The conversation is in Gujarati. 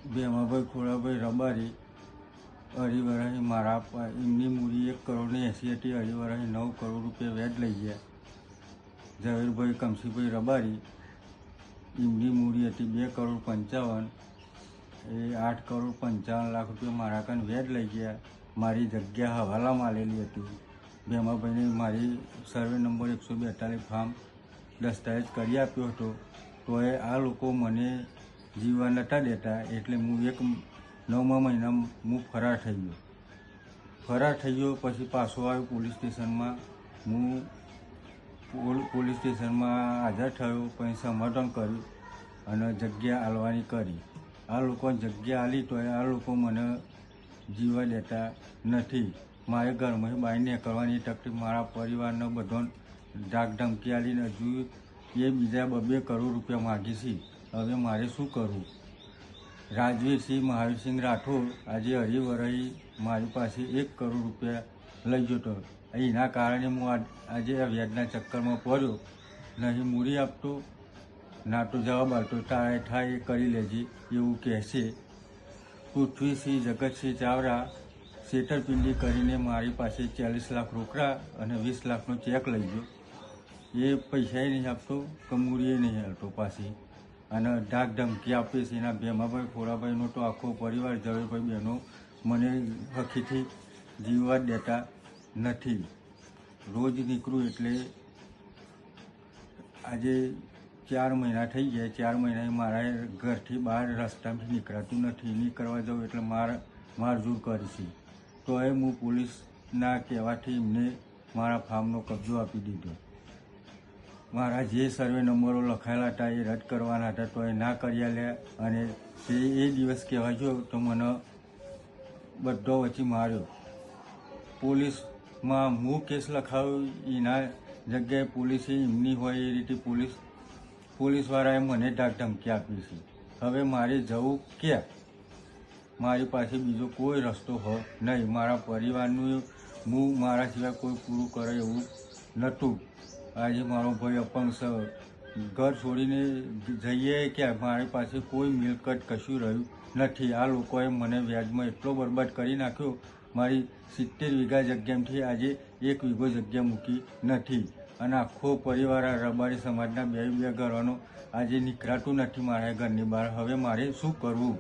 ભેમાભાઈ ખોડાભાઈ રબારી અઢી મારા એમની મૂડી 1,80,00,000 હતી. અઢી વર્ષે 9 કરોડ રૂપિયા વ્યાજ લઈ ગયા. ઝવેરભાઈ કમશીભાઈ રબારી એમની મૂડી હતી 2,55,00,000. એ 8,55,00,000 રૂપિયા મારા કાન વ્યાજ લઈ ગયા. મારી જગ્યા હવાલામાં આલેલી હતી. ભેમાભાઈને મારી સર્વે નંબર 142 ફાર્મ દસ્તાવેજ કરી આપ્યો હતો. તો એ આ લોકો મને જીવવા નહોતા દેતા, એટલે હું 9મા મહિનામાં હું ફરાર થઈ ગયો. પછી પાછો આવ્યો પોલીસ સ્ટેશનમાં. હું પોલીસ સ્ટેશનમાં હાજર થયો, પછી સમાધાન કર્યું અને જગ્યા આલવાની કરી. આ લોકો જગ્યા આલી તો આ લોકો મને જીવવા દેતા નથી. મારે ઘરમાં બહાર નીકળવાની તકલીફ, મારા પરિવારનો બધો ધાક ધમકી આલીને હજુ એ બીજા 2 કરોડ રૂપિયા માગી છે. હવે મારે શું કરવું? રાજવીરસિંહ મહાવીરસિંહ રાઠોડ આજે અઢી વર્ષ મારી પાસે 1 કરોડ રૂપિયા લઈ ગયો હતો. એના કારણે હું આજે આ વ્યાજના ચક્કરમાં પડ્યો. નહીં મૂડી આપતો, ના તો જવાબ આપતો. તારે થાય એ કરી લેજે એવું કહેશે. પૃથ્વીસિંહ જગતસિંહ ચાવડા છેતરપિંડી કરીને મારી પાસે 40 લાખ રોકડા અને 20 લાખનો ચેક લઈ ગયો. એ પૈસા નહીં આપતો કે મૂડીએ નહીં આપતો પાછી, અને ધાક ધમકી આપે છે. એના ભેમાભાઈ ખોડાભાઈનો તો આખો પરિવાર, ઝવેરભાઈ બહેનો મને હકીથી જીવવા દેતા નથી. રોજ નીકળું એટલે આજે 4 મહિના થઈ ગયા. 4 મહિના મારા ઘરથી બહાર રસ્તાથી નીકળાતું નથી. નીકળવા જાઉં એટલે મારઝૂડ કરીશ. તો એ હું પોલીસના કહેવાથી એમને મારા ફાર્મનો કબજો આપી દીધો. મારા જે સર્વે નંબરો લખાયેલા હતા એ રદ કરવાના હતા, તો એ ના કરી આલ્યા. અને એ દિવસ કહેવા ગયો તો મને બધો વચ્ચે માર્યો. પોલીસમાં હું કેસ લખાવ્યો, એના જગ્યાએ પોલીસે એમની હોય એ રીતે પોલીસવાળાએ મને ધાક ધમકી આપી છે. હવે મારે જવું ક્યાં? મારી પાસે બીજો કોઈ રસ્તો નહીં. મારા પરિવારનું હું મારા સિવાય કોઈ પૂરું કરે એવું નહોતું. આજે મારો ભાઈ અપંગ છે, ઘર છોડીને જઈએ ક્યાં? મારી પાસે કોઈ મિલકત કશું રહ્યું નથી. આ લોકોએ મને વ્યાજમાં એટલો બરબાદ કરી નાખ્યો. મારી 70 વીઘા જગ્યામાંથી આજે 1 વીઘો જગ્યા મૂકી નથી. અને આખો પરિવાર આ રબારી સમાજના 2 ઘરોનો આજે નીકળાતું નથી મારા ઘરની બહાર. હવે મારે શું કરવું?